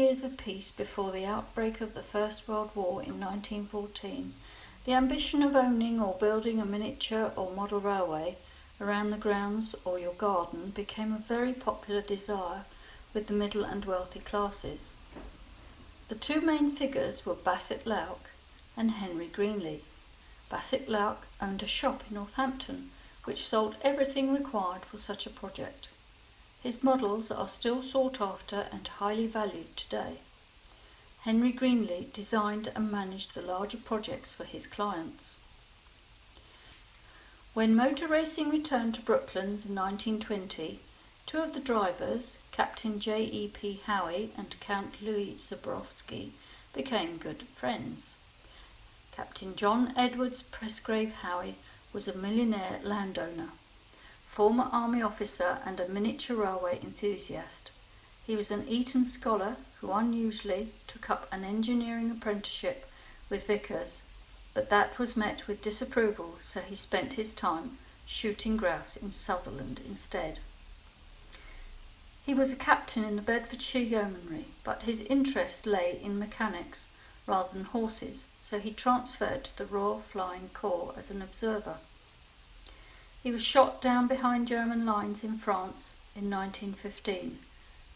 years of peace before the outbreak of the First World War in 1914, the ambition of owning or building a miniature or model railway around the grounds or your garden became a very popular desire with the middle and wealthy classes. The two main figures were Bassett Lowke and Henry Greenley. Bassett Lowke owned a shop in Northampton which sold everything required for such a project. His models are still sought after and highly valued today. Henry Greenley designed and managed the larger projects for his clients. When motor racing returned to Brooklands in 1920, two of the drivers, Captain J.E.P. Howe and Count Louis Soborowski, became good friends. Captain John Edwards Presgrave Howe was a millionaire landowner, former army officer and a miniature railway enthusiast. He was an Eton scholar who unusually took up an engineering apprenticeship with Vickers, but that was met with disapproval, so he spent his time shooting grouse in Sutherland instead. He was a captain in the Bedfordshire Yeomanry, but his interest lay in mechanics rather than horses, so he transferred to the Royal Flying Corps as an observer. He was shot down behind German lines in France in 1915.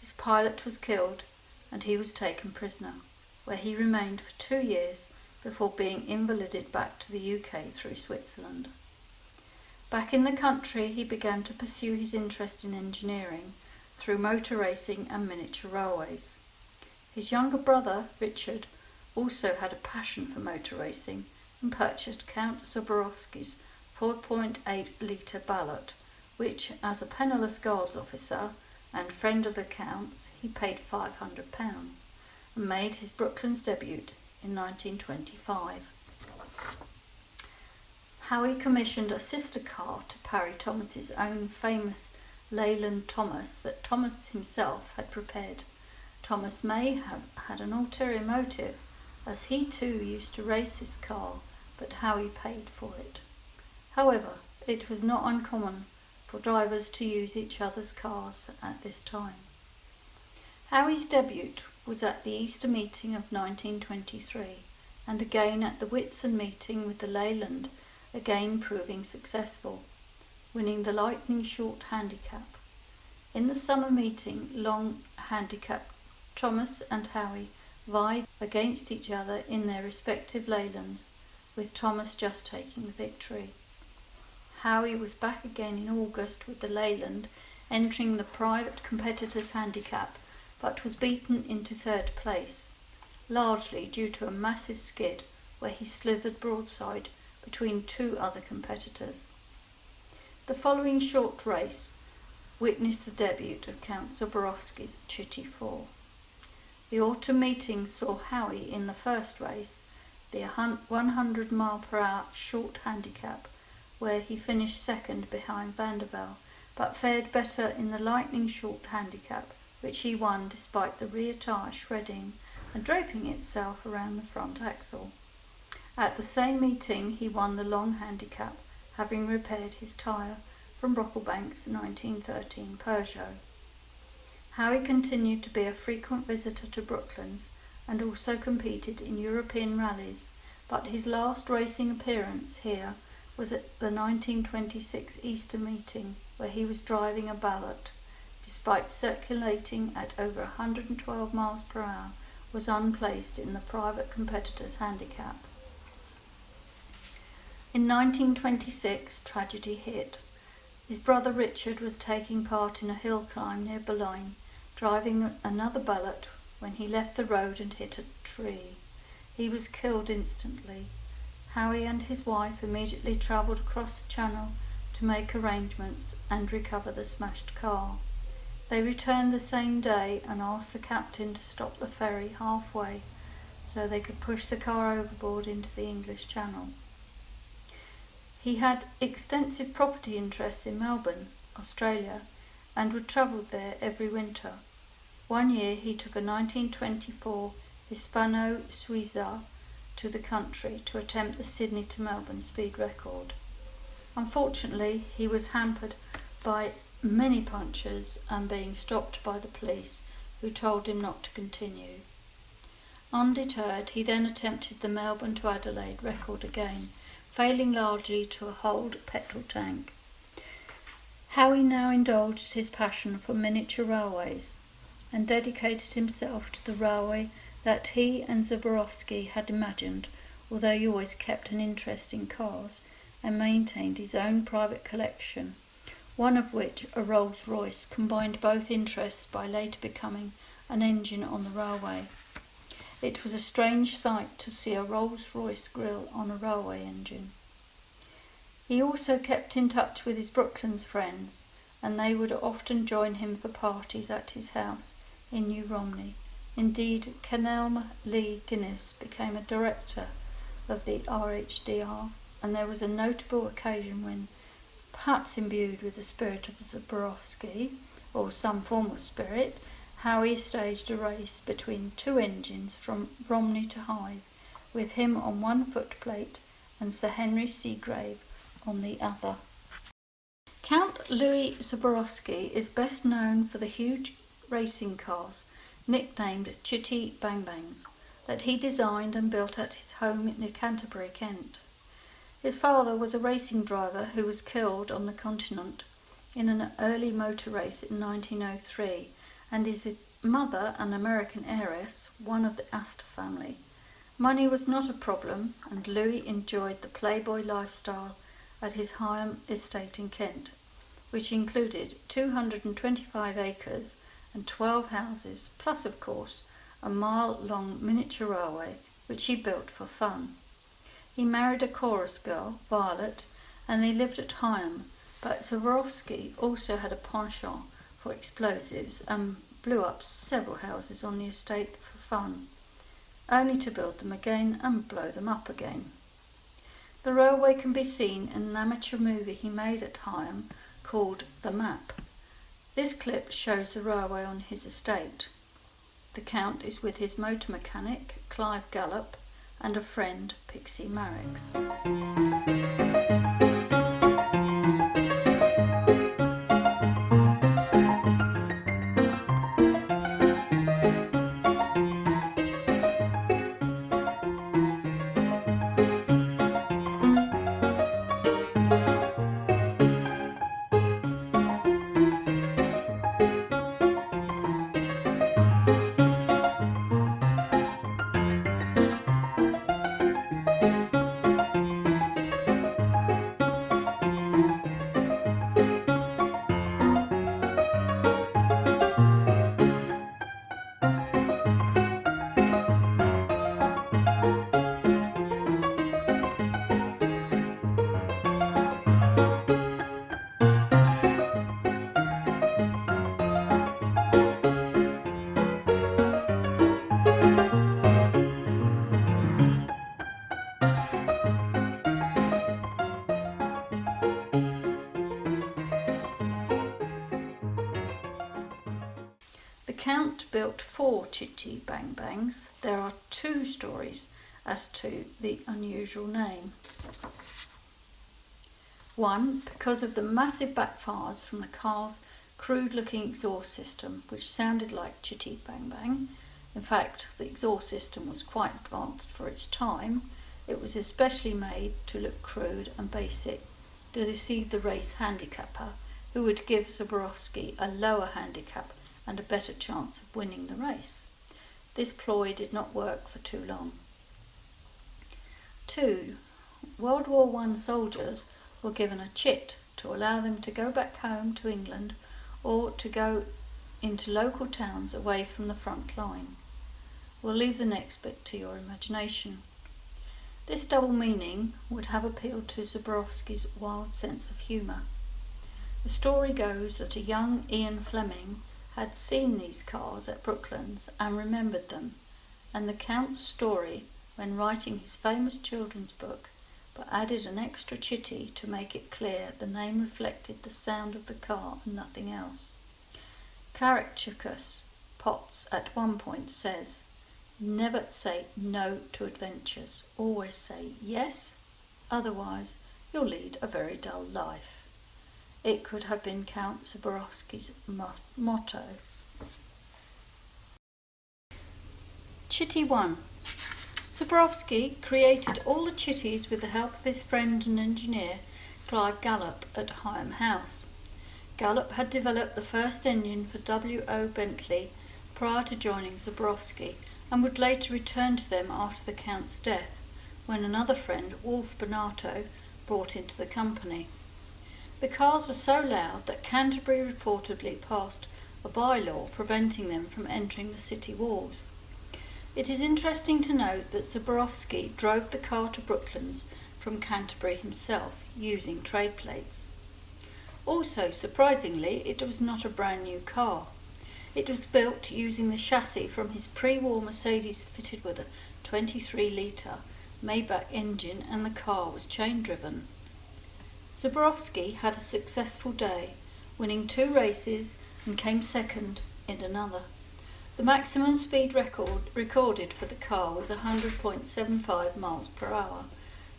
His pilot was killed and he was taken prisoner, where he remained for 2 years before being invalided back to the UK through Switzerland. Back in the country, he began to pursue his interest in engineering through motor racing and miniature railways. His younger brother, Richard, also had a passion for motor racing and purchased Count Soborowski's 4.8-litre Ballot, which, as a penniless Guards officer and friend of the Count's, he paid £500 and made his Brooklands debut in 1925. Howe commissioned a sister car to Parry Thomas's own famous Leyland Thomas that Thomas himself had prepared. Thomas may have had an ulterior motive, as he too used to race his car, but Howe paid for it. However, it was not uncommon for drivers to use each other's cars at this time. Howe's debut was at the Easter meeting of 1923, and again at the Whitsun meeting with the Leyland, again proving successful, winning the lightning short handicap. In the summer meeting long handicap, Thomas and Howe vied against each other in their respective Leylands, with Thomas just taking the victory. Howe was back again in August with the Leyland, entering the private competitors' handicap, but was beaten into third place, largely due to a massive skid where he slithered broadside between two other competitors. The following short race witnessed the debut of Count Soborowski's Chitty 4. The autumn meeting saw Howe in the first race, the 100-mile-per-hour short handicap, where he finished second behind Vandervelde, but fared better in the lightning short handicap, which he won despite the rear tyre shredding and draping itself around the front axle. At the same meeting he won the long handicap, having repaired his tyre from Brooklands' 1913 Peugeot. Howe continued to be a frequent visitor to Brooklands and also competed in European rallies, but his last racing appearance here was at the 1926 Easter meeting, where he was driving a Ballot. Despite circulating at over 112 miles per hour, was unplaced in the private competitor's handicap. In 1926, tragedy hit. His brother Richard was taking part in a hill climb near Boulogne, driving another Ballot when he left the road and hit a tree. He was killed instantly. Howe and his wife immediately travelled across the channel to make arrangements and recover the smashed car. They returned the same day and asked the captain to stop the ferry halfway so they could push the car overboard into the English Channel. He had extensive property interests in Melbourne, Australia, and would travel there every winter. One year he took a 1924 Hispano-Suiza to the country to attempt the Sydney to Melbourne speed record. Unfortunately, he was hampered by many punctures and being stopped by the police, who told him not to continue. Undeterred, he then attempted the Melbourne to Adelaide record again, failing largely to hold a petrol tank. Howie now indulged his passion for miniature railways and dedicated himself to the railway that he and Soborowski had imagined, although he always kept an interest in cars and maintained his own private collection, one of which, a Rolls-Royce, combined both interests by later becoming an engine on the railway. It was a strange sight to see a Rolls-Royce grille on a railway engine. He also kept in touch with his Brooklands friends, and they would often join him for parties at his house in New Romney. Indeed, Kenelm Lee Guinness became a director of the RHDR, and there was a notable occasion when, perhaps imbued with the spirit of Soborowski, or some form of spirit, Howie staged a race between two engines from Romney to Hythe, with him on one footplate and Sir Henry Seagrave on the other. Count Louis Soborowski is best known for the huge racing cars, nicknamed Chitty Bangs, that he designed and built at his home near Canterbury, Kent. His father was a racing driver who was killed on the continent in an early motor race in 1903, and his mother, an American heiress, one of the Astor family. Money was not a problem, and Louis enjoyed the playboy lifestyle at his Hythe estate in Kent, which included 225 acres and 12 houses, plus, of course, a mile-long miniature railway, which he built for fun. He married a chorus girl, Violet, and they lived at Hythe, but Soborowski also had a penchant for explosives and blew up several houses on the estate for fun, only to build them again and blow them up again. The railway can be seen in an amateur movie he made at Hythe called The Map. This clip shows the railway on his estate. The Count is with his motor mechanic, Clive Gallop, and a friend, Pixie Marix. The Count built 4 Chitty Bangs. There are 2 stories as to the unusual name. One, because of the massive backfires from the car's crude-looking exhaust system, which sounded like Chitty Bang. In fact, the exhaust system was quite advanced for its time. It was especially made to look crude and basic to deceive the race handicapper, who would give Soborowski a lower handicap and a better chance of winning the race. This ploy did not work for too long. 2. World War I soldiers were given a chit to allow them to go back home to England or to go into local towns away from the front line. We'll leave the next bit to your imagination. This double meaning would have appealed to Soborowski's wild sense of humour. The story goes that a young Ian Fleming had seen these cars at Brooklands and remembered them, and the Count's story, when writing his famous children's book, but added an extra chitty to make it clear the name reflected the sound of the car and nothing else. Carictacus Potts at one point says, "Never say no to adventures, always say yes, otherwise you'll lead a very dull life." It could have been Count Soborowski's motto. Chitty 1. Soborowski created all the chitties with the help of his friend and engineer Clive Gallop at Hythe House. Gallop had developed the first engine for W.O. Bentley prior to joining Soborowski and would later return to them after the Count's death, when another friend, Wolf Bonato, brought into the company. The cars were so loud that Canterbury reportedly passed a by-law preventing them from entering the city walls. It is interesting to note that Soborowski drove the car to Brooklands from Canterbury himself, using trade plates. Also, surprisingly, it was not a brand new car. It was built using the chassis from his pre-war Mercedes fitted with a 23-litre Maybach engine, and the car was chain-driven. Soborowski had a successful day, winning 2 races and came second in another. The maximum speed recorded for the car was 100.75 miles per hour.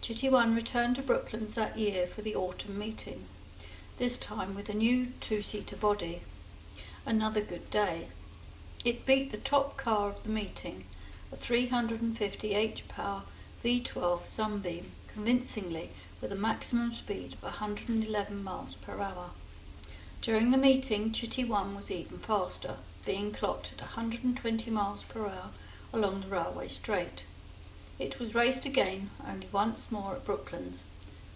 Chitty 1 returned to Brooklands that year for the autumn meeting, this time with a new 2-seater body. Another good day. It beat the top car of the meeting, a 350 h-power V12 Sunbeam, convincingly with a maximum speed of 111 miles per hour. During the meeting, Chitty 1 was even faster, being clocked at 120 miles per hour along the railway straight. It was raced again, only once more at Brooklands,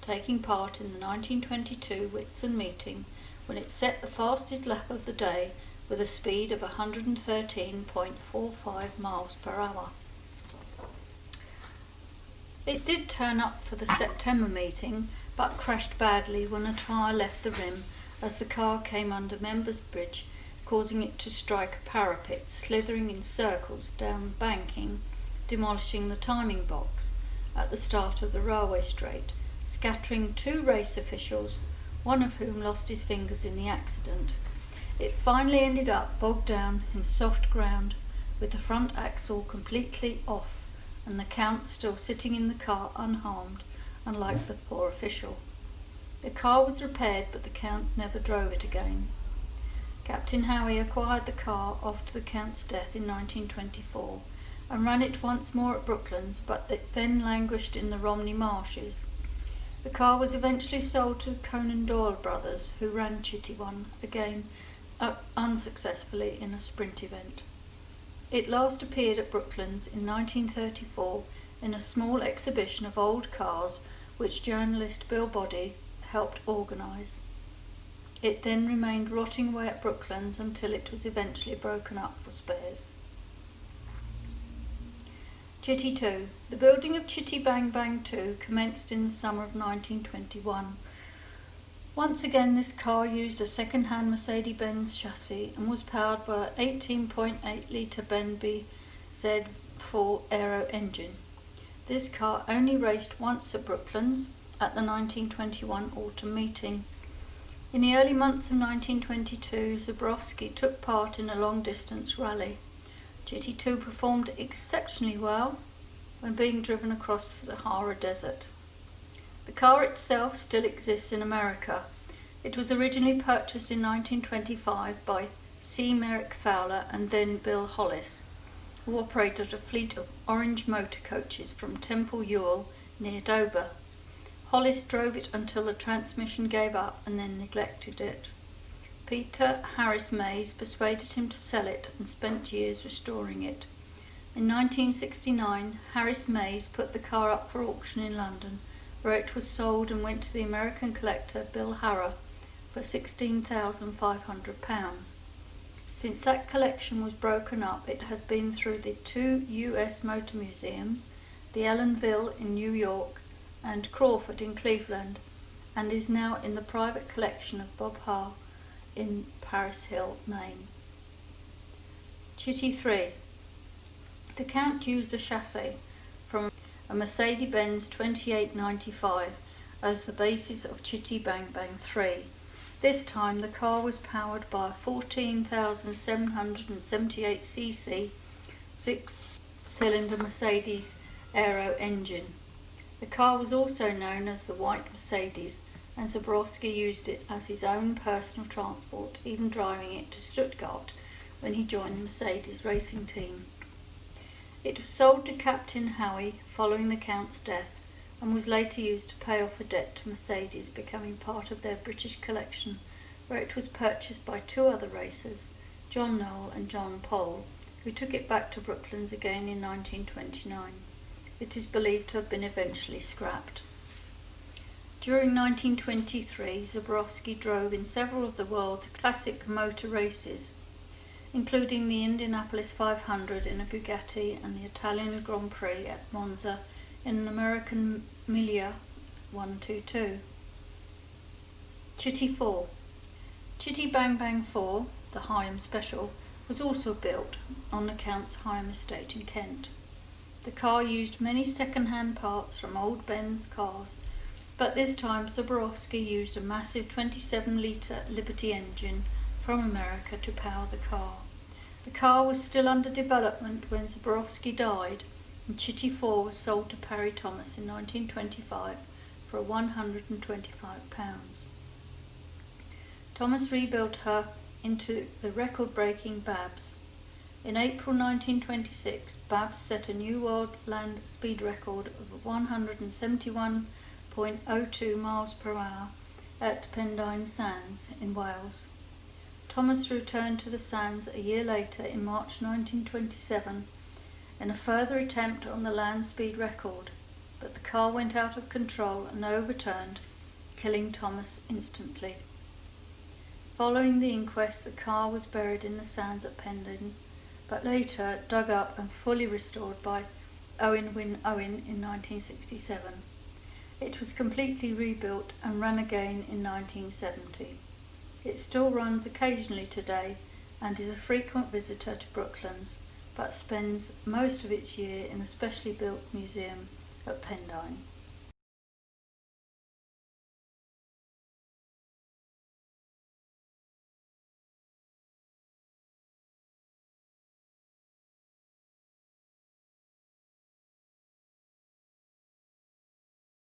taking part in the 1922 Whitsun meeting, when it set the fastest lap of the day with a speed of 113.45 miles per hour. It did turn up for the September meeting, but crashed badly when a tyre left the rim as the car came under Members Bridge, causing it to strike a parapet, slithering in circles down the banking, demolishing the timing box at the start of the railway straight, scattering 2 race officials, one of whom lost his fingers in the accident. It finally ended up bogged down in soft ground, with the front axle completely off and the Count still sitting in the car unharmed, unlike the poor official. The car was repaired, but the Count never drove it again. Captain Howie acquired the car after the Count's death in 1924 and ran it once more at Brooklands, but it then languished in the Romney marshes. The car was eventually sold to Conan Doyle brothers, who ran Chitty 1 again, unsuccessfully in a sprint event. It last appeared at Brooklands in 1934 in a small exhibition of old cars which journalist Bill Boddy helped organise. It then remained rotting away at Brooklands until it was eventually broken up for spares. Chitty 2. The building of Chitty Bang Bang 2 commenced in the summer of 1921. Once again, this car used a second-hand Mercedes-Benz chassis and was powered by an 18.8-litre Bentley Z4 Aero engine. This car only raced once at Brooklands at the 1921 autumn meeting. In the early months of 1922, Soborowski took part in a long-distance rally. Chitty 2 performed exceptionally well when being driven across the Sahara Desert. The car itself still exists in America. It was originally purchased in 1925 by C. Merrick Fowler and then Bill Hollis, who operated a fleet of orange motor coaches from Temple Ewell near Dover. Hollis drove it until the transmission gave up and then neglected it. Peter Harris Mays persuaded him to sell it and spent years restoring it. In 1969, Harris Mays put the car up for auction in London, where it was sold and went to the American collector Bill Harrah for £16,500. Since that collection was broken up, it has been through the 2 US motor museums, the Ellenville in New York and Crawford in Cleveland, and is now in the private collection of Bob Haar in Paris Hill, Maine. Chitty 3. The Count used a chassis from a Mercedes-Benz 2895 as the basis of Chitty Bang Bang 3. This time the car was powered by a 14,778cc 6-cylinder Mercedes Aero engine. The car was also known as the White Mercedes, and Soborowski used it as his own personal transport, even driving it to Stuttgart when he joined the Mercedes racing team. It was sold to Captain Howe following the Count's death and was later used to pay off a debt to Mercedes, becoming part of their British collection, where it was purchased by two other racers, John Knoll and John Pole, who took it back to Brooklands again in 1929. It is believed to have been eventually scrapped. During 1923, Soborowski drove in several of the world's classic motor races, including the Indianapolis 500 in a Bugatti and the Italian Grand Prix at Monza in an American Mille 122. Chitty 4. Chitty Bang Bang 4, the Hythe Special, was also built on the Count's Hythe estate in Kent. The car used many second-hand parts from old Benz cars, but this time Soborowski used a massive 27-litre Liberty engine from America to power the car. The car was still under development when Soborowski died, and Chitty 4 was sold to Parry Thomas in 1925 for £125. Thomas rebuilt her into the record-breaking Babs. In April 1926, Babs set a new world land speed record of 171.02 miles per hour at Pendine Sands in Wales. Thomas returned to the Sands a year later in March 1927 in a further attempt on the land speed record, but the car went out of control and overturned, killing Thomas instantly. Following the inquest, the car was buried in the sands at Pendine, but later dug up and fully restored by Owen Wyn Owen in 1967. It was completely rebuilt and ran again in 1970. It still runs occasionally today and is a frequent visitor to Brooklands, but spends most of its year in a specially built museum at Pendine.